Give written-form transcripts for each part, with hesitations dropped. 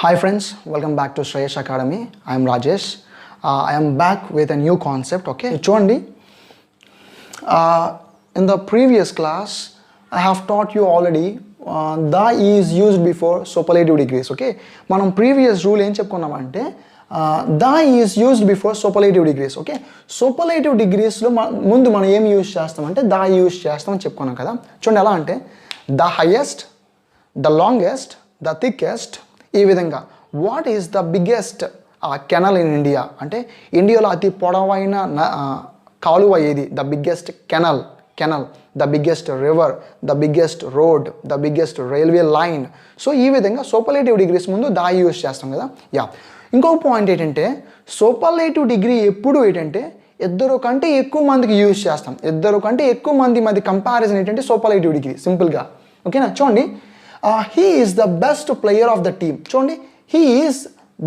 Hi friends, welcome back to Shreyash Academy. I am Rajesh. I am back with a new concept. Okay, చూడండి, in the previous class I have taught you already the is used before superlative degrees. Okay, మనం previous rule ఏం చెప్పుకున్నామంటే the is used before superlative degrees. Okay, superlative degrees లో ముందు మనం ఏం use చేస్తామంటే the use చేస్తామని చెప్పుకున్నాం కదా. చూడండి ఎలా అంటే the highest, the longest, the thickest, ఈ విధంగా what is the biggest canal in India అంటే ఇండియాలో అతి పొడవైన కాలువ ఏది, the biggest canal, the biggest river, the biggest road, the biggest railway line. So ఈ విధంగా సూపర్లేటివ్ డిగ్రీస్ ముందు దా యూజ్ చేస్తాం కదా. ఇంకొక పాయింట్ ఏంటంటే సూపర్లేటివ్ డిగ్రీ ఎప్పుడు ఏంటంటే ఇద్దరు కంటే ఎక్కువ మందికి యూజ్ చేస్తాం. ఇద్దరు కంటే ఎక్కువ మంది కంపారిజన్ ఏంటంటే సూపర్లేటివ్ డిగ్రీ సింపుల్గా. ఓకేనా, చూడండి, he is the best player of the team. చూడండి, he is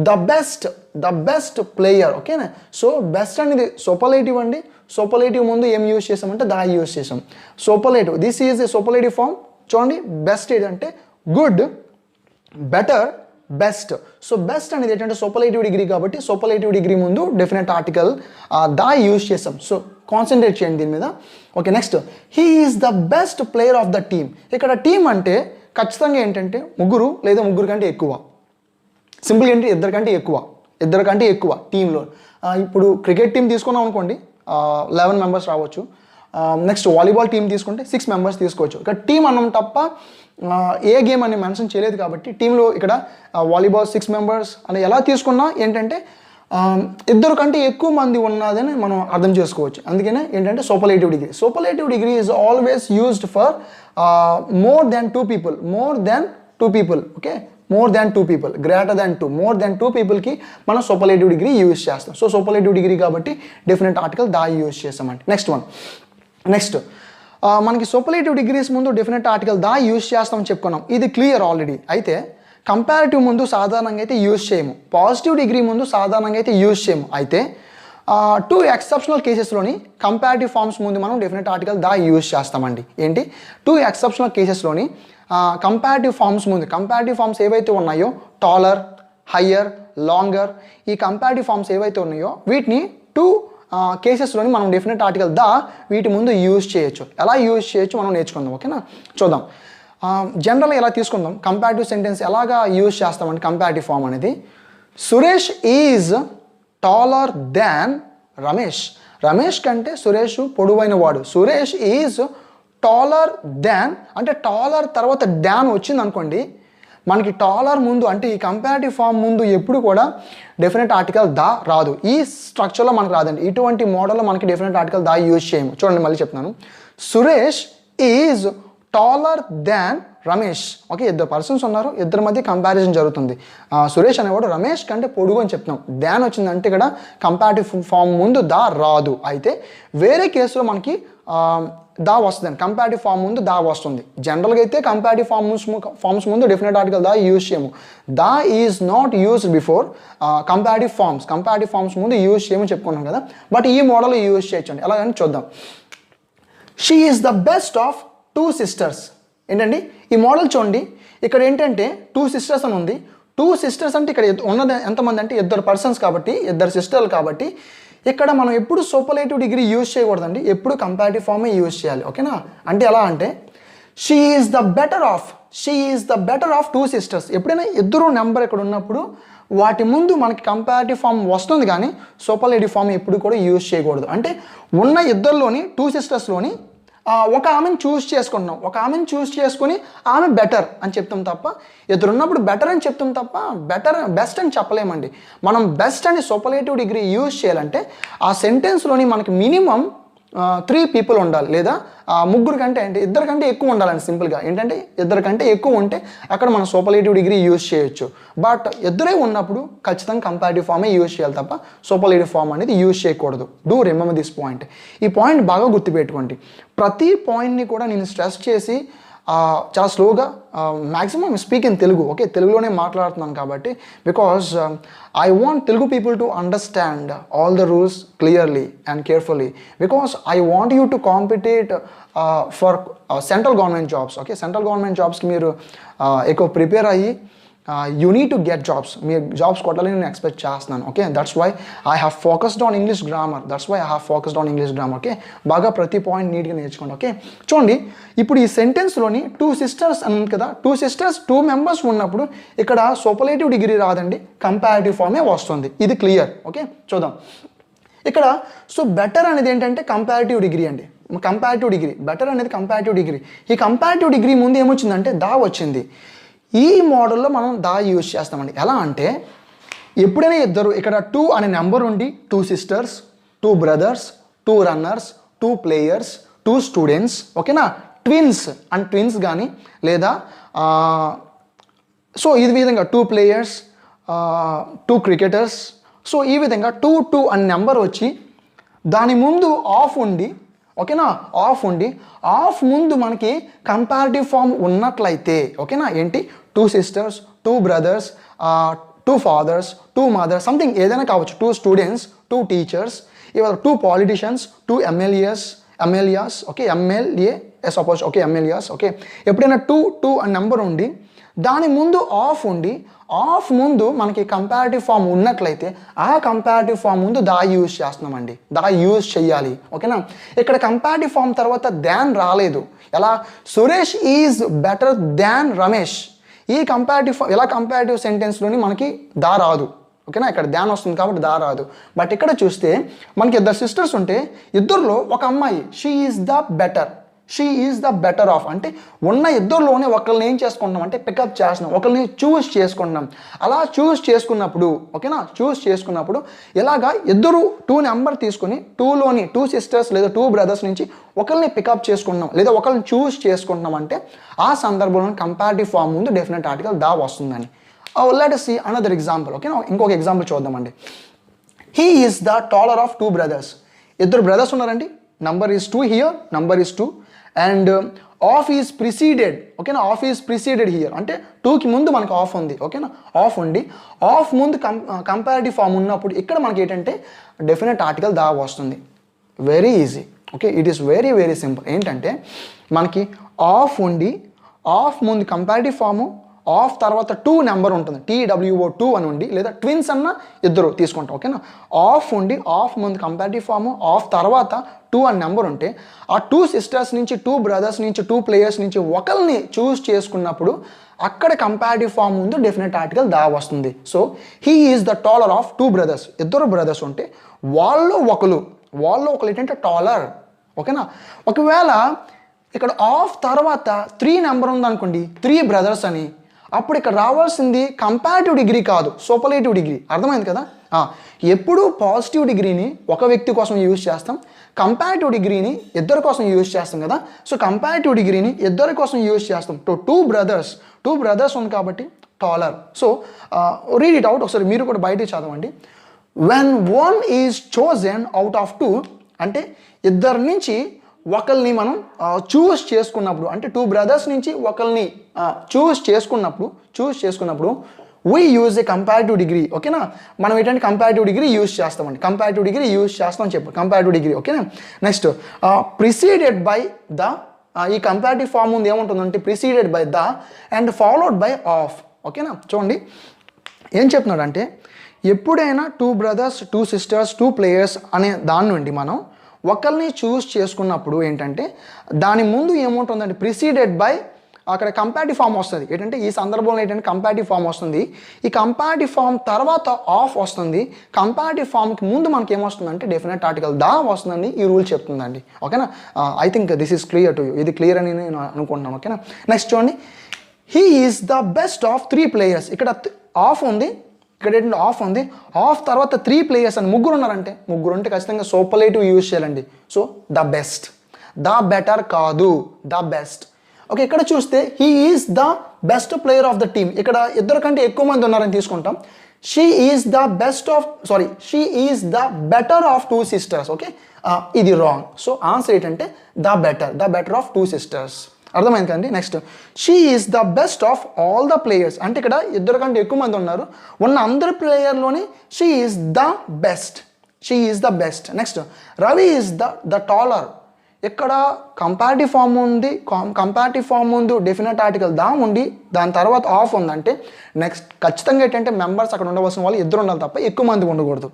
the best player. ఓకేనా, సో బెస్ట్ అనేది సూపర్లేటివ్ అండి. సూపర్లేటివ్ ముందు ఏం యూజ్ చేసామంటే దా యూజ్ చేసాం. Superlative, this is a superlative form. చూడండి, బెస్ట్ ఏంటంటే good, better, best. So best అనేది ఏంటంటే సూపర్లేటివ్ డిగ్రీ కాబట్టి సూపర్లేటివ్ డిగ్రీ ముందు డెఫినెట్ ఆర్టికల్ దా యూజ్ చేసాం. సో కాన్సన్ట్రేట్ చేయండి దీని మీద. Okay, next, he is the best player of the team. ఇక్కడ టీమ్ అంటే ఖచ్చితంగా ఏంటంటే ముగ్గురు లేదా ముగ్గురు కంటే ఎక్కువ. సింపుల్గా ఏంటి, ఇద్దరు కంటే ఎక్కువ టీంలో. ఇప్పుడు క్రికెట్ టీం తీసుకున్నాం అనుకోండి, 11 మెంబర్స్ రావచ్చు. నెక్స్ట్ వాలీబాల్ టీం తీసుకుంటే 6 మెంబర్స్ తీసుకోవచ్చు. ఇక్కడ టీం అన్నం తప్ప ఏ గేమ్ అని మెన్షన్ చేయలేదు కాబట్టి టీంలో ఇక్కడ వాలీబాల్ 6 మెంబర్స్ అని ఎలా తీసుకున్నా ఏంటంటే ఇద్దరు కంటే ఎక్కువ మంది ఉన్నదని మనం అర్థం చేసుకోవచ్చు. అందుకనే ఏంటంటే superlative degree is always used for more than two people. Okay, more than two people, greater than 2, more than 2 పీపుల్కి మనం సూపర్లేటివ్ డిగ్రీ యూజ్ చేస్తాం. సో సూపర్లేటివ్ డిగ్రీ కాబట్టి డెఫినెట్ ఆర్టికల్ దా యూజ్ చేస్తామండి. నెక్స్ట్ మనకి సూపర్లేటివ్ డిగ్రీస్ ముందు definite article the use చేస్తామని చెప్పుకున్నాం. ఇది క్లియర్ ఆల్రెడీ. అయితే కంపారిటివ్ ముందు సాధారణంగా అయితే యూజ్ చేయము, పాజిటివ్ డిగ్రీ ముందు సాధారణంగా అయితే యూజ్ చేయము. అయితే 2 ఎక్సెప్షనల్ కేసెస్లోని కంపారిటివ్ ఫార్మ్స్ ముందు మనం డెఫినెట్ ఆర్టికల్ దా యూజ్ చేస్తామండి. ఏంటి, 2 ఎక్సెప్షనల్ కేసెస్లోని కంపారిటివ్ ఫార్మ్స్ ఏవైతే ఉన్నాయో టాలర్, హయ్యర్, లాంగర్, ఈ కంపారిటివ్ ఫార్మ్స్ ఏవైతే ఉన్నాయో వీటిని 2 కేసెస్లోని మనం డెఫినెట్ ఆర్టికల్ దా వీటి ముందు యూజ్ చేయొచ్చు. ఎలా యూజ్ చేయొచ్చు మనం నేర్చుకుందాం. ఓకేనా, చూద్దాం. జనరల్గా ఎలా తీసుకుందాం, కంపారిటివ్ సెంటెన్స్ ఎలాగా యూజ్ చేస్తామంటే కంపారిటివ్ ఫార్మ్ అనేది Suresh is taller than Ramesh. Ramesh కంటే సురేష్ పొడవైన వాడు. సురేష్ ఈజ్ టాలర్ దాన్ అంటే టాలర్ తర్వాత డాన్ వచ్చింది అనుకోండి, మనకి టాలర్ ముందు అంటే ఈ కంపారిటివ్ ఫార్మ్ ముందు ఎప్పుడు కూడా డెఫినెట్ ఆర్టికల్ దా రాదు. ఈ స్ట్రక్చర్లో మనకు రాదండి. ఇటువంటి మోడల్లో మనకి డెఫినెట్ ఆర్టికల్ దా యూజ్ చేయము. చూడండి, మళ్ళీ చెప్తున్నాను, Suresh is taller than Ramesh. Okay, ఇద్దరు పర్సన్స్ ఉన్నారు, ఇద్దరి మధ్య కంపారిజన్ జరుగుతుంది. సురేష్ అనేవాడు రమేష్ కంటే పొడుగు అని చెప్తున్నాం. దాన్ వచ్చిందంటే ఇక్కడ కంపారిటివ్ ఫార్మ్ ముందు దా రాదు. అయితే వేరే కేసులో మనకి దా వస్తుంది, కంపారిటివ్ ఫార్మ్ ముందు దా వస్తుంది. జనరల్గా అయితే కంపారిటివ్ ఫార్మ్స్ ముందు డెఫినెట్ ఆర్టికల్ దా యూజ్ చేయము. The is not used before comparative forms ముందు యూజ్ చేయమని చెప్పుకున్నాం కదా. బట్ ఈ మోడల్ యూజ్ చేయొచ్చండి. ఎలాగని చూద్దాం. She is the best of 2 sisters. ఏంటండి ఈ మోడల్ చూడండి, ఇక్కడ ఏంటంటే 2 సిస్టర్స్ అని ఉంది. 2 సిస్టర్స్ అంటే ఇక్కడ ఉన్నది ఎంతమంది అంటే ఇద్దరు పర్సన్స్ కాబట్టి, ఇద్దరు సిస్టర్లు కాబట్టి ఇక్కడ మనం ఎప్పుడు సూపర్లేటివ్ డిగ్రీ యూజ్ చేయకూడదండి, ఎప్పుడు కంపారిటివ్ ఫార్మే యూజ్ చేయాలి. ఓకేనా, అంటే ఎలా అంటే she is the better of 2 sisters. ఎప్పుడైనా ఇద్దరు నెంబర్ ఇక్కడ ఉన్నప్పుడు వాటి ముందు మనకి కంపారిటివ్ ఫార్మ్ వస్తుంది, కానీ సూపర్లేటివ్ ఫార్మ్ ఎప్పుడు కూడా యూజ్ చేయకూడదు. అంటే ఉన్న ఇద్దరిలోని 2 సిస్టర్స్లోని ఒక ఆమెను చూస్ చేసుకుని ఆమె బెటర్ అని చెప్తాం తప్ప, ఇద్దరు ఉన్నప్పుడు బెటర్ అని చెప్తాం తప్ప బెస్ట్ అని చెప్పలేమండి. మనం బెస్ట్ అని సూపర్లేటివ్ డిగ్రీ యూజ్ చేయాలంటే ఆ సెంటెన్స్లోని మనకి మినిమం 3 పీపుల్ ఉండాలి, లేదా ముగ్గురు కంటే అంటే ఇద్దరు కంటే ఎక్కువ ఉండాలండి. సింపుల్గా ఏంటంటే ఇద్దరు కంటే ఎక్కువ ఉంటే అక్కడ మనం సూపర్లేటివ్ డిగ్రీ యూజ్ చేయొచ్చు. బట్ ఇద్దరే ఉన్నప్పుడు ఖచ్చితంగా కంపారిటివ్ ఫార్మే యూజ్ చేయాలి తప్ప సూపర్లేటివ్ ఫార్మ్ అనేది యూజ్ చేయకూడదు. Do remember this point. ఈ పాయింట్ బాగా గుర్తుపెట్టుకోండి. ప్రతి పాయింట్ని కూడా నేను స్ట్రెస్ చేసి చాలా స్లోగా maximum speak in Telugu. Okay, తెలుగులోనే మాట్లాడుతున్నాను కాబట్టి because I want Telugu people to understand all the rules clearly and carefully, because I want you to compete for central government jobs. Okay, central government జాబ్స్కి మీరు ఎక్కువ ప్రిపేర్ అయ్యి you need to get jobs, మీరు jobs కొట్టాలని నేను expect చేస్తున్నాను. Okay, that's why I have focused on English grammar, okay. బాగా ప్రతి పాయింట్ నీట్గా నేర్చుకోండి. ఓకే, చూడండి ఇప్పుడు ఈ సెంటెన్స్లోని 2 sisters అని ఉంది కదా, 2 sisters 2 members ఉన్నప్పుడు ఇక్కడ సూపర్లేటివ్ డిగ్రీ రాదండి, కంపారిటివ్ ఫామే వస్తుంది. ఇది క్లియర్. ఓకే, చూద్దాం ఇక్కడ. సో బెటర్ అనేది ఏంటంటే కంపారిటివ్ డిగ్రీ అండి, కంపారిటివ్ డిగ్రీ. బెటర్ అనేది కంపారిటివ్ డిగ్రీ. ఈ కంపారిటివ్ డిగ్రీ ముందు ఏమొచ్చిందంటే దా వచ్చింది. ఈ మోడల్లో మనం దా యూజ్ చేస్తామండి. ఎలా అంటే ఎప్పుడైనా ఇద్దరు, ఇక్కడ 2 అనే నెంబర్ ఉండి 2 sisters, 2 brothers, 2 runners, 2 players, 2 students, ఓకేనా, ట్విన్స్ అండ్ ట్విన్స్ కానీ లేదా సో ఈ విధంగా 2 players, 2 cricketers. సో ఈ విధంగా 2 అనే నెంబర్ వచ్చి దాని ముందు ఆఫ్ ఉండి, ఓకేనా, ఆఫ్ ఉండి ఆఫ్ ముందు మనకి కంపారిటివ్ ఫామ్ ఉన్నట్లయితే, ఓకేనా, ఏంటి 2 sisters, 2 brothers, 2 fathers, 2 mothers, something ఏదైనా కావచ్చు, 2 students, 2 teachers, ఇవాళ 2 politicians, 2 MLAs, okay, MLA suppose, okay, MLAs. Okay, ఎప్పుడైనా 2 అనే నెంబర్ ఉండి దాని ముందు ఆఫ్ ఉండి ఆఫ్ ముందు మనకి కంపారిటివ్ ఫామ్ ఉన్నట్లయితే ఆ కంపారిటివ్ ఫామ్ ముందు దా యూజ్ చేస్తున్నామండి, దా యూజ్ చేయాలి. ఓకేనా, ఇక్కడ కంపారిటివ్ ఫామ్ తర్వాత దాన్ రాలేదు. ఎలా, Suresh is better than Ramesh. ఈ కంపారిటివ్ ఫామ్ ఎలా, కంపారిటివ్ సెంటెన్స్లోని మనకి దా రాదు. ఓకేనా, ఇక్కడ ధ్యాన్ వస్తుంది కాబట్టి దా రాదు. బట్ ఇక్కడ చూస్తే మనకి 2 sisters ఉంటే ఇద్దరిలో ఒక అమ్మాయి she is the better of అంటే ఉన్న ఇద్దరిలోనే ఒకరిని ఏం చేసుకుంటున్నాం అంటే పికప్ చేస్తున్నాం, ఒకరిని చూస్ చేసుకుంటున్నాం. అలా చూస్ చేసుకున్నప్పుడు, ఓకేనా, చూస్ చేసుకున్నప్పుడు ఇలాగా ఇద్దరు 2 నెంబర్ తీసుకుని 2లోని 2 sisters లేదా 2 brothers నుంచి ఒకరిని పికప్ చేసుకుంటున్నాం లేదా ఒకరిని చూస్ చేసుకుంటున్నాం అంటే ఆ సందర్భంలో కంపారిటివ్ ఫామ్ ముందు డెఫినెట్ ఆర్టికల్ దా వస్తుందని. Let us see another example. ఓకేనా, ఇంకొక ఎగ్జాంపుల్ చూద్దామండి. He is the taller of 2 brothers. ఇద్దరు బ్రదర్స్ ఉన్నారండి, number is 2 here, number is 2 and of is preceded. ఓకేనా, ఆఫ్ ఈజ్ ప్రిసీడెడ్ హియర్ అంటే 2కి ముందు మనకు ఆఫ్ ఉంది. ఓకేనా, ఆఫ్ ఉండి ఆఫ్ ముందు కంపారిటివ్ ఫామ్ ఉన్నప్పుడు ఇక్కడ మనకి ఏంటంటే డెఫినెట్ ఆర్టికల్ దా వస్తుంది. Very easy. Okay, it is very very simple. ఏంటంటే మనకి ఆఫ్ ఉండి ఆఫ్ ముందు కంపారిటివ్ ఫాము, ఆఫ్ తర్వాత 2 నెంబర్ ఉంటుంది, TWO2 అని ఉండి లేదా ట్విన్స్ అన్న ఇద్దరు తీసుకుంటాం. ఓకేనా, ఆఫ్ ఉండి ఆఫ్ ముందు కంపారిటివ్ ఫాము, ఆఫ్ తర్వాత 2 అని నెంబర్ ఉంటే ఆ 2 sisters నుంచి 2 brothers నుంచి 2 players నుంచి ఒకరిని చూస్ చేసుకున్నప్పుడు అక్కడ కంపారిటివ్ ఫామ్ ముందు డెఫినెట్ ఆర్టికల్ దా వస్తుంది. So he is the taller of 2 brothers. ఇద్దరు బ్రదర్స్ ఉంటే వాళ్ళు ఒకరు ఏంటంటే టాలర్. ఓకేనా, ఒకవేళ ఇక్కడ ఆఫ్ తర్వాత 3 నెంబర్ ఉందనుకోండి, 3 brothers అని, అప్పుడు ఇక్కడ రావాల్సింది కంపారిటివ్ డిగ్రీ కాదు, సూపర్లేటివ్ డిగ్రీ. అర్థమైంది కదా. ఎప్పుడు పాజిటివ్ డిగ్రీని ఒక వ్యక్తి కోసం యూజ్ చేస్తాం, కంపారిటివ్ డిగ్రీని ఇద్దరి కోసం యూజ్ చేస్తాం కదా. సో కంపారిటివ్ డిగ్రీని ఇద్దరి కోసం యూజ్ చేస్తాం. 2 brothers ఉంది కాబట్టి taller. So read it out ఒకసారి, మీరు కూడా బయటికి చదవండి. When 1 is chosen out of 2 అంటే ఇద్దరి నుంచి ఒకరిని మనం చూస్ చేసుకున్నప్పుడు, అంటే 2 brothers నుంచి ఒకరిని చూస్ చేసుకున్నప్పుడు we use a comparative degree. ఓకేనా, మనం ఏంటంటే కంపారిటివ్ డిగ్రీ యూజ్ చేస్తామండి, కంపారిటివ్ డిగ్రీ యూజ్ చేస్తామని చెప్పు, కంపారిటివ్ డిగ్రీ. ఓకేనా, నెక్స్ట్ ప్రిసీడెడ్ బై ద, ఈ కంపారిటివ్ ఫామ్ ముందు ఏముంటుందంటే preceded by the and followed by of. ఓకేనా, చూడండి ఏం చెప్తున్నాడంటే ఎప్పుడైనా 2 brothers, 2 sisters, 2 players అనే దాని నుండి మనం ఒకరిని చూస్ చేసుకున్నప్పుడు ఏంటంటే దాని ముందు ఏముంటుందంటే ప్రిసీడెడ్ బై, అక్కడ కంపారిటివ్ ఫామ్ వస్తుంది. ఏంటంటే ఈ సందర్భంలో ఏంటంటే కంపారిటివ్ ఫామ్ వస్తుంది, ఈ కంపారిటివ్ ఫామ్ తర్వాత ఆఫ్ వస్తుంది, కంపారిటివ్ ఫామ్కి ముందు మనకి ఏమొస్తుందంటే డెఫినెట్ ఆర్టికల్ దా వస్తుందండి. ఈ రూల్ చెప్తుందండి. ఓకేనా, I think this is clear to you. ఇది క్లియర్ అని నేను అనుకుంటున్నాను. ఓకేనా, నెక్స్ట్ చూడండి. He is the best of 3 players. ఇక్కడ ఆఫ్ ఉంది, ఇక్కడ ఏంటంటే ఆఫ్ ఉంది, ఆఫ్ తర్వాత 3 players అని ముగ్గురు ఉన్నారంటే, ముగ్గురు ఉంటే ఖచ్చితంగా సూపర్లేటివ్ యూజ్ చేయాలండి. So the best, the better కాదు, ద బెస్ట్. ఓకే, ఇక్కడ చూస్తే he is the best player of the team. ఇక్కడ ఇద్దరు కంటే ఎక్కువ మంది ఉన్నారని తీసుకుంటాం. She is the better of 2 sisters. Okay, ఇది రాంగ్. సో ఆన్సర్ ఏంటంటే ద బెటర్ ఆఫ్ 2 sisters. అర్థమైంది కదండి. Next she is the best of all the players అంటే ఇక్కడ ఇద్దరు కంటే ఎక్కువ మంది ఉన్నారు, ఉన్న అందరి ప్లేయర్లోని she is the best. Next Ravi is the taller. ఇక్కడ కంపారిటివ్ ఫామ్ ఉంది, కంపారిటివ్ ఫామ్ ముందు డెఫినెట్ ఆర్టికల్ దా ఉండి దాని తర్వాత ఆఫ్ ఉందంటే నెక్స్ట్ ఖచ్చితంగా ఏంటంటే మెంబర్స్ అక్కడ ఉండవలసిన వాళ్ళు ఇద్దరు ఉండాలి తప్ప ఎక్కువ మంది ఉండకూడదు.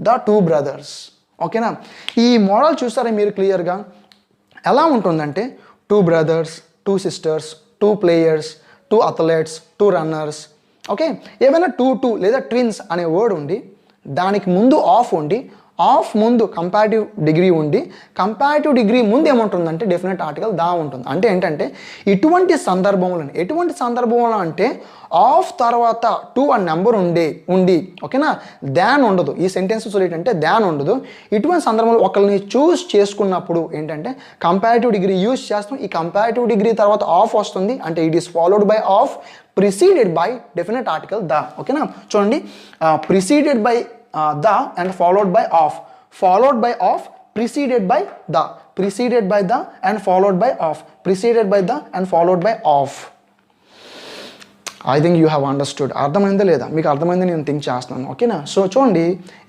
The two brothers. ఓకేనా? ఈ మోడల్ చూస్తారా మీరు క్లియర్గా ఎలా ఉంటుందంటే two brothers, two sisters, two players, two athletes, two runners. Okay, ఏమైనా టూ లేదా ట్విన్స్ అనే వర్డ్ ఉండి దానికి ముందు ఆఫ్ ఉండి ఆఫ్ ముందు కంపారిటివ్ డిగ్రీ ఉండి కంపారిటివ్ డిగ్రీ ముందు ఏముంటుందంటే డెఫినెట్ ఆర్టికల్ దా ఉంటుంది. అంటే ఏంటంటే ఎటువంటి సందర్భంలో అంటే ఆఫ్ తర్వాత టూ అనే నెంబర్ ఉండి ఓకేనా దాన్ ఉండదు. ఈ సెంటెన్సెస్ ఏంటంటే దాన్ ఉండదు. ఇటువంటి సందర్భంలో ఒకరిని చూస్ చేసుకున్నప్పుడు ఏంటంటే కంపారిటివ్ డిగ్రీ యూజ్ చేస్తాం. ఈ కంపారిటివ్ డిగ్రీ తర్వాత ఆఫ్ వస్తుంది అంటే it is followed by of preceded by definite article the. ఓకేనా? చూడండి, preceded by the and followed by off, followed by off, preceded by the, preceded by the and followed by off, preceded by the and followed by off. I think you have understood. అర్థమైందా లేదా? మీకు అర్థమైంది నేను think చేస్తున్నాను. ఓకేనా? So చూడండి,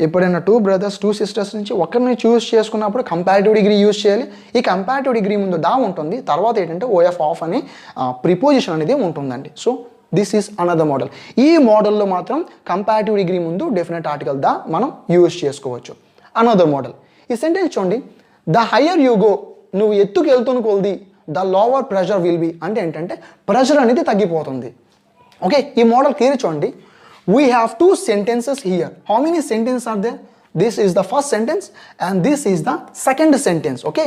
ఎప్పుడైనా two brothers, two sisters నుంచి ఒకరిని చూస్ చేసుకున్నప్పుడు కంపారిటివ్ డిగ్రీ యూజ్ చేయాలి. ఈ కంపారిటివ్ డిగ్రీ ముందు దా ఉంటుంది, తర్వాత ఏంటంటే ఓఎఫ్ ఆఫ్ అని ప్రిపోజిషన్ అనేది ఉంటుందండి. So this is another model. ఈ మోడల్లో మాత్రం కంపారిటివ్ డిగ్రీ ముందు డెఫినెట్ ఆర్టికల్ దా మనం యూజ్ చేసుకోవచ్చు. అనదర్ మోడల్, ఈ సెంటెన్స్ చూడండి, ద హయ్యర్ యూ గో, నువ్వు ఎత్తుకు వెళ్తున్న కొలది the lower pressure will be. అంటే ఏంటంటే ప్రెషర్ అనేది తగ్గిపోతుంది. ఓకే, ఈ మోడల్ క్లియర్ చూడండి. We have two sentences here. How many sentence are there? This is the first sentence and this is the second sentence. Okay,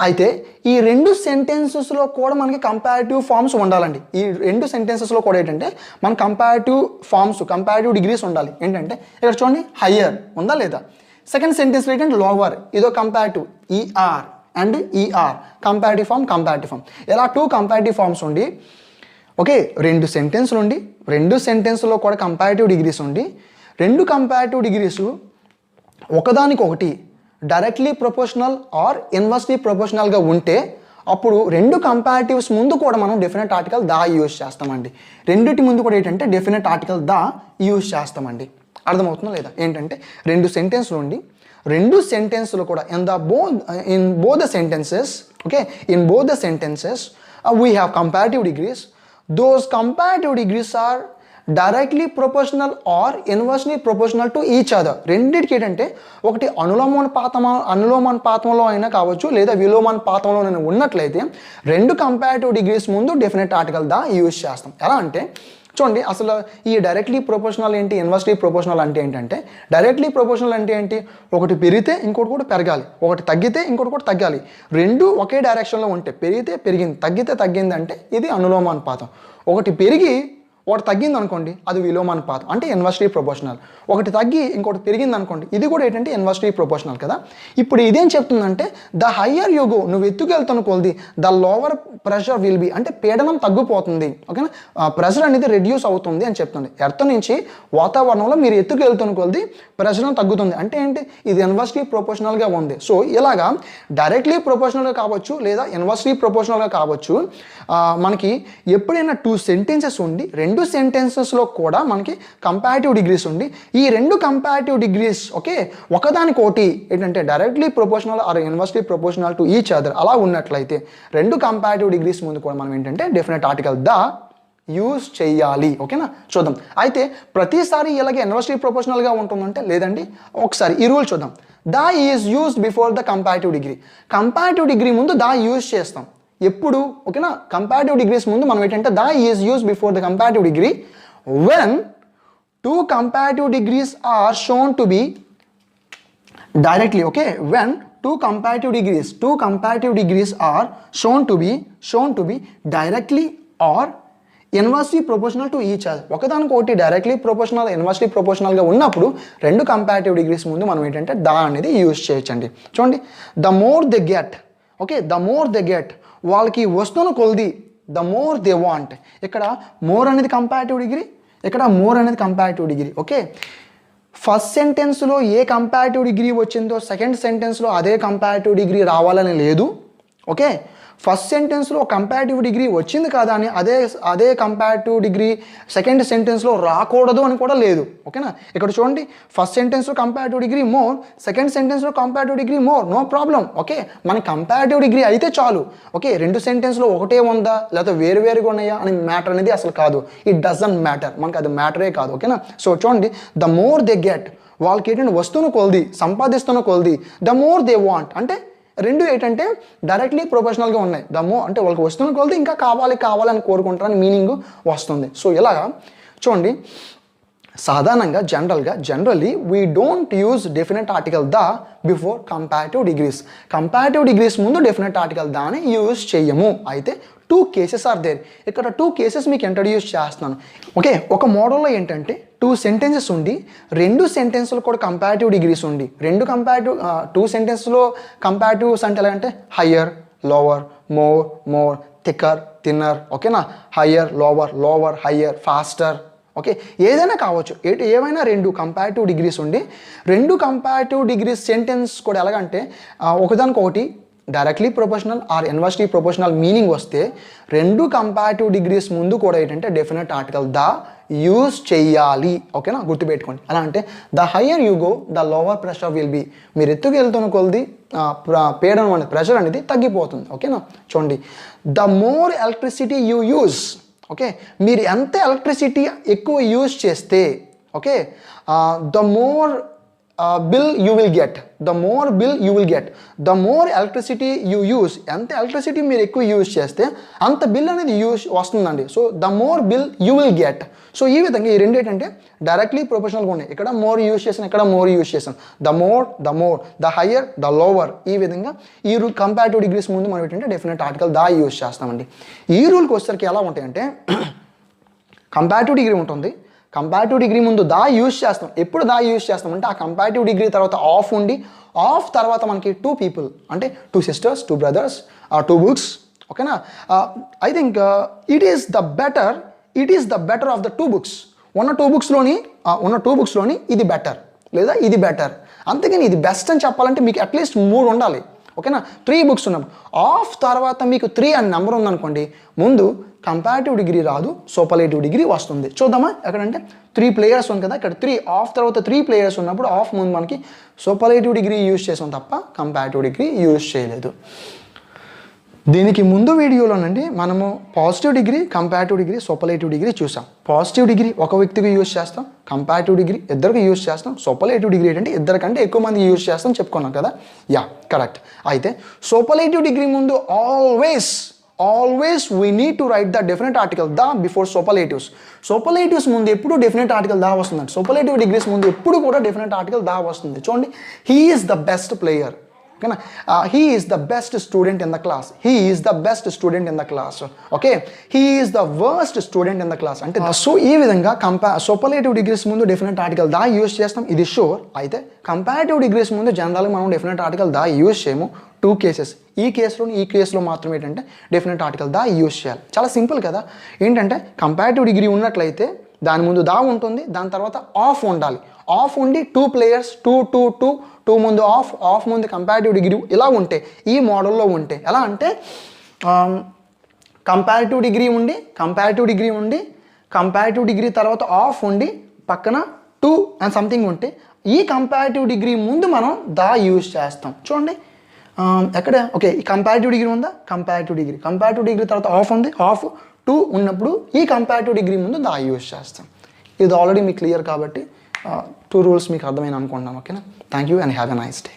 అయితే ఈ రెండు సెంటెన్సెస్లో కూడా మనకి కంపారిటివ్ ఫార్మ్స్ ఉండాలండి. ఈ రెండు సెంటెన్సెస్లో కూడా ఏంటంటే మన కంపారిటివ్ ఫార్మ్స్, కంపారిటివ్ డిగ్రీస్ ఉండాలి. ఏంటంటే ఇక్కడ చూడండి, హయ్యర్ ఉందా లేదా? సెకండ్ సెంటెన్స్ ఏంటంటే లోవర్, ఇదో comparative ER and ER, comparative form. ఇలా టూ కంపారిటివ్ ఫార్మ్స్ ఉండి ఓకే రెండు సెంటెన్స్లు ఉండి రెండు సెంటెన్స్లో కూడా కంపారిటివ్ డిగ్రీస్ ఉండి రెండు కంపారిటివ్ డిగ్రీస్ ఒకదానికొకటి డైరెక్ట్లీ ప్రొపోర్షనల్ ఆర్ ఇన్వర్స్లీ ప్రొపోర్షనల్గా ఉంటే అప్పుడు రెండు కంపారిటివ్స్ ముందు కూడా మనం డెఫినెట్ ఆర్టికల్ దా యూజ్ చేస్తామండి. రెండిటి ముందు కూడా ఏంటంటే డెఫినెట్ ఆర్టికల్ దా యూజ్ చేస్తామండి. అర్థమవుతుందా లేదా? ఏంటంటే రెండు సెంటెన్స్లు ఉండి రెండు సెంటెన్స్లు కూడా in both the sentences we have comparative degrees. Those comparative degrees are directly proportional or inversely proportional to each other. రెండిటికి ఏంటంటే ఒకటి అనులోమానుపాతంలో అయినా కావచ్చు లేదా విలోమానుపాతంలో ఉన్నట్లయితే రెండు కంపారిటివ్ డిగ్రీస్ ముందు డెఫినెట్ ఆర్టికల్ దా యూజ్ చేస్తాం. ఎలా అంటే చూడండి, అసలు ఈ డైరెక్ట్లీ ప్రొపోర్షనల్ ఏంటి, ఇన్వర్స్లీ ప్రొపోర్షనల్ అంటే ఏంటంటే డైరెక్ట్లీ ప్రొపోర్షనల్ అంటే ఏంటి, ఒకటి పెరిగితే ఇంకోటి కూడా పెరగాలి, ఒకటి తగ్గితే ఇంకోటి కూడా తగ్గాలి. రెండు ఒకే డైరెక్షన్లో ఉంటే పెరిగితే పెరిగింది, తగ్గితే తగ్గింది అంటే ఇది అనులోమానుపాతం. ఒకటి పెరిగి ఒకటి తగ్గింది అనుకోండి అది విలోమానుపాతం అంటే ఇన్వర్స్లీ ప్రొపోర్షనల్. ఒకటి తగ్గి ఇంకోటి పెరిగింది అనుకోండి ఇది కూడా ఏంటంటే ఇన్వర్స్లీ ప్రొపోర్షనల్ కదా. ఇప్పుడు ఇదేం చెప్తుందంటే ద హయ్యర్ యు గో, నువ్వు ఎత్తుకెళ్తున్న కొలది the lower pressure will be, అంటే పీడనం తగ్గిపోతుంది. ఓకేనా, ప్రెషర్ అనేది రెడ్యూస్ అవుతుంది అని చెప్తుంది. ఎర్త్ నుంచి వాతావరణంలో మీరు ఎత్తుకెళ్తున్న కొలది ప్రెషర్ తగ్గుతుంది అంటే ఏంటి, ఇది ఇన్వర్స్లీ ప్రొపోర్షనల్గా ఉంది. సో ఇలాగా డైరెక్ట్లీ ప్రొపోర్షనల్గా కావచ్చు లేదా ఇన్వర్స్లీ ప్రొపోర్షనల్గా కావచ్చు. మనకి ఎప్పుడైనా టూ సెంటెన్సెస్ ఉండి రెండు సెంటెన్సెస్లో కూడా మనకి కంపారిటివ్ డిగ్రీస్ ఉండి ఈ రెండు కంపారిటివ్ డిగ్రీస్ ఓకే ఒకదానికోటి ఏంటంటే directly proportional or inversely proportional to each other అలా ఉన్నట్లయితే రెండు కంపారిటివ్ డిగ్రీస్ ముందు కూడా మనం ఏంటంటే డెఫినెట్ ఆర్టికల్ ద యూజ్ చేయాలి. ఓకేనా, చూద్దాం. అయితే ప్రతిసారి ఇలాగే ఇన్వర్స్లీ ప్రొపోర్షనల్గా ఉంటుందంటే లేదండి. ఒకసారి ఈ రూల్ చూద్దాం. The is used before the comparative degree. Comparative degree ముందు ద యూజ్ చేస్తాం ఎప్పుడు? ఓకేనా, కంపారిటివ్ డిగ్రీస్ ముందు మనం ఏంటంటే the is use before the comparative degree when two comparative degrees are shown to be directly. Okay, when two comparative degrees are shown to be directly or inversely proportional to each other. ఒకదానికొకటి directly proportional inversely ప్రొపోర్షనల్గా ఉన్నప్పుడు రెండు comparative degrees ముందు మనం ఏంటంటే the అనేది use చేయొచ్చండి. చూడండి, the more they get, okay the more they get, వాళ్ళకి వస్తున్న కొలది ద మోర్ దే వాంట్. ఇక్కడ మోర్ అనేది కంపారిటివ్ డిగ్రీ, ఇక్కడ మోర్ అనేది కంపారిటివ్ డిగ్రీ. ఓకే, ఫస్ట్ సెంటెన్స్లో ఏ కంపారిటివ్ డిగ్రీ వచ్చిందో సెకండ్ సెంటెన్స్లో అదే కంపారిటివ్ డిగ్రీ రావాలని లేదు. ఓకే, ఫస్ట్ సెంటెన్స్లో కంపారిటివ్ డిగ్రీ వచ్చింది కదా అని అదే కంపారిటివ్ డిగ్రీ సెకండ్ సెంటెన్స్లో రాకూడదు అని కూడా లేదు. ఓకేనా, ఇక్కడ చూడండి, ఫస్ట్ సెంటెన్స్లో కంపారిటివ్ డిగ్రీ మోర్, సెకండ్ సెంటెన్స్లో comparative degree more, no problem. Okay, మన కంపారిటివ్ డిగ్రీ అయితే చాలు. ఓకే, రెండు సెంటెన్స్లో ఒకటే ఉందా లేకపోతే వేరువేరుగా ఉన్నాయా అని మ్యాటర్ అనేది అసలు కాదు. ఇట్ డజంట్ మ్యాటర్, మనకు అది మ్యాటరే కాదు. ఓకేనా, సో చూడండి, ద మోర్ దే గెట్, వాళ్ళకి ఏంటంటే వస్తువును కొలది, సంపాదిస్తున్న కొలది, ద మోర్ దే వాంట్ అంటే రెండు ఏంటంటే డైరెక్ట్లీ ప్రొఫెషనల్గా ఉన్నాయి. దమ్మో అంటే వాళ్ళకి వస్తున్న కొలది ఇంకా కావాలని కోరుకుంటారని మీనింగ్ వస్తుంది. సో ఇలాగా చూడండి, సాధారణంగా generally we don't use definite article the before comparative degrees. Comparative degrees ముందు డెఫినెట్ ఆర్టికల్ దాని యూజ్ చేయము. అయితే 2 కేసెస్ ఆర్ దేర్. ఇక్కడ 2 కేసెస్ మీకు ఇంట్రడ్యూస్ చేస్తున్నాను. ఓకే, ఒక మోడల్లో ఏంటంటే 2 సెంటెన్సెస్ ఉండి 2 సెంటెన్స్లో కూడా కంపారిటివ్ డిగ్రీస్ ఉండి 2 సెంటెన్స్లో కంపారిటివ్స్ అంటే ఎలాగంటే higher, lower, more, thicker, thinner. ఓకేనా, higher, lower, higher, faster. Okay, ఏదైనా కావచ్చు, ఏవైనా 2 కంపారిటివ్ డిగ్రీస్ ఉండి 2 కంపారిటివ్ డిగ్రీస్ సెంటెన్స్ కూడా ఎలాగంటే ఒకదానికొకటి directly proportional or inversely proportional meaning వస్తే 2 కంపారిటివ్ డిగ్రీస్ ముందు కూడా ఏంటంటే డెఫినెట్ ఆర్టికల్ ద యూజ్ చేయాలి. ఓకేనా, గుర్తుపెట్టుకోండి. ఎలా అంటే the higher you go the lower pressure will be. మీరు ఎత్తుకు వెళ్తున్న కొలది పీడనం అనేది ప్రెషర్ అనేది తగ్గిపోతుంది. ఓకేనా, చూడండి, the more electricity you use. Okay, మీరు ఎంత ఎలక్ట్రిసిటీ ఎక్కువ యూజ్ చేస్తే okay the more bill you will get. The more electricity you use, ఎంత ఎలక్ట్రిసిటీ మీరు ఎక్కువ యూజ్ చేస్తే అంత బిల్ అనేది వస్తుందండి. So the more bill you will get. So ఈ విధంగా ఈ రెండు ఏంటంటే డైరెక్ట్లీ ప్రొపోర్షనల్గా ఉన్నాయి. ఇక్కడ మోర్ యూజ్ చేసాను, ఇక్కడ మోర్ యూజ్ చేసాను. The more, the higher, the lower. ఈ విధంగా ఈ రూల్ కంపారిటివ్ డిగ్రీస్ ముందు మనం ఏంటంటే డెఫినెట్ ఆర్టికల్ దా యూజ్ చేస్తామండి. ఈ రూల్కి వచ్చేసరికి ఎలా ఉంటాయంటే కంపారిటివ్ డిగ్రీ ఉంటుంది, కంపారిటివ్ డిగ్రీ ముందు దా యూజ్ చేస్తాం. ఎప్పుడు దా యూజ్ చేస్తామంటే ఆ కంపారిటివ్ డిగ్రీ తర్వాత ఆఫ్ ఉండి ఆఫ్ తర్వాత మనకి 2 people అంటే 2 sisters, 2 brothers, 2 books. ఓకేనా, I think it is the better of the 2 books. ఉన్న 2 బుక్స్లోని ఇది బెటర్ లేదా ఇది బెటర్. అంతేగాని ఇది బెస్ట్ అని చెప్పాలంటే మీకు అట్లీస్ట్ 3 ఉండాలి. ఓకేనా, 3 books ఉన్నప్పుడు ఆఫ్ తర్వాత మీకు 3 అని నెంబర్ ఉందనుకోండి, ముందు కంపారిటివ్ డిగ్రీ రాదు, సూపర్లేటివ్ డిగ్రీ వస్తుంది. చూద్దామా, ఎక్కడంటే 3 players ఉంది కదా, ఇక్కడ 3 ఆఫ్ తర్వాత 3 players ఉన్నప్పుడు ఆఫ్ ముందు మనకి సూపర్లేటివ్ డిగ్రీ యూజ్ చేసాం తప్ప కంపారిటివ్ డిగ్రీ యూజ్ చేయలేదు. దీనికి ముందు వీడియోలోనండి మనము positive degree, comparative degree, superlative degree చూసాం. పాజిటివ్ డిగ్రీ ఒక వ్యక్తికి యూజ్ చేస్తాం, కంపారిటివ్ డిగ్రీ ఇద్దరికి యూజ్ చేస్తాం, సూపర్లేటివ్ డిగ్రీ ఏంటంటే ఇద్దరికంటే ఎక్కువ మంది యూజ్ చేస్తాం చెప్పుకున్నాం కదా. Yeah, correct. అయితే సూపర్లేటివ్ డిగ్రీ ముందు always we need to right the definite article the before superlatives ముందు ఎప్పుడు డెఫినెట్ ఆర్టికల్ దా వస్తుందండి. సూపర్లేటివ్ డిగ్రీస్ ముందు ఎప్పుడు కూడా డెఫినెట్ ఆర్టికల్ దా వస్తుంది. చూడండి, he is the best player. ఓకేనా, he is the best student in the class. Okay, he is the worst student in the class అంటే. సో ఈ విధంగా సూపర్లేటివ్ డిగ్రీస్ ముందు డెఫినెట్ ఆర్టికల్ దా యూజ్ చేస్తాం, ఇది sure. అయితే కంపారిటివ్ డిగ్రీస్ ముందు జనరల్గా మనం డెఫినెట్ ఆర్టికల్ దా యూజ్ చేయము. 2 cases, ఈ కేసులో మాత్రం ఏంటంటే డెఫినెట్ ఆర్టికల్ దా యూజ్ చేయాలి. చాలా సింపుల్ కదా. ఏంటంటే కంపారిటివ్ డిగ్రీ ఉన్నట్లయితే దాని ముందు దా ఉంటుంది, దాని తర్వాత ఆఫ్ ఉండాలి. ఆఫ్ ఉండి 2 players, 2 ముందు ఆఫ్ ముందు కంపారిటివ్ డిగ్రీ ఇలా ఉంటే, ఈ మోడల్లో ఉంటే ఎలా అంటే కంపారిటివ్ డిగ్రీ ఉండి కంపారిటివ్ డిగ్రీ తర్వాత ఆఫ్ ఉండి పక్కన 2 and something ఉంటే ఈ కంపారిటివ్ డిగ్రీ ముందు మనం దా యూజ్ చేస్తాం. చూడండి ఎక్కడ, ఓకే, ఈ కంపారిటివ్ డిగ్రీ ఉందా, కంపారిటివ్ డిగ్రీ తర్వాత ఆఫ్ ఉంది, ఆఫ్ 2 ఉన్నప్పుడు ఈ కంపారిటివ్ డిగ్రీ ముందు దా యూజ్ చేస్తాం. ఇది ఆల్రెడీ మీకు క్లియర్ కాబట్టి 2 rules మీకు అర్థమైన అనుకుంటున్నాను. ఓకేనా, thank you and have a nice day.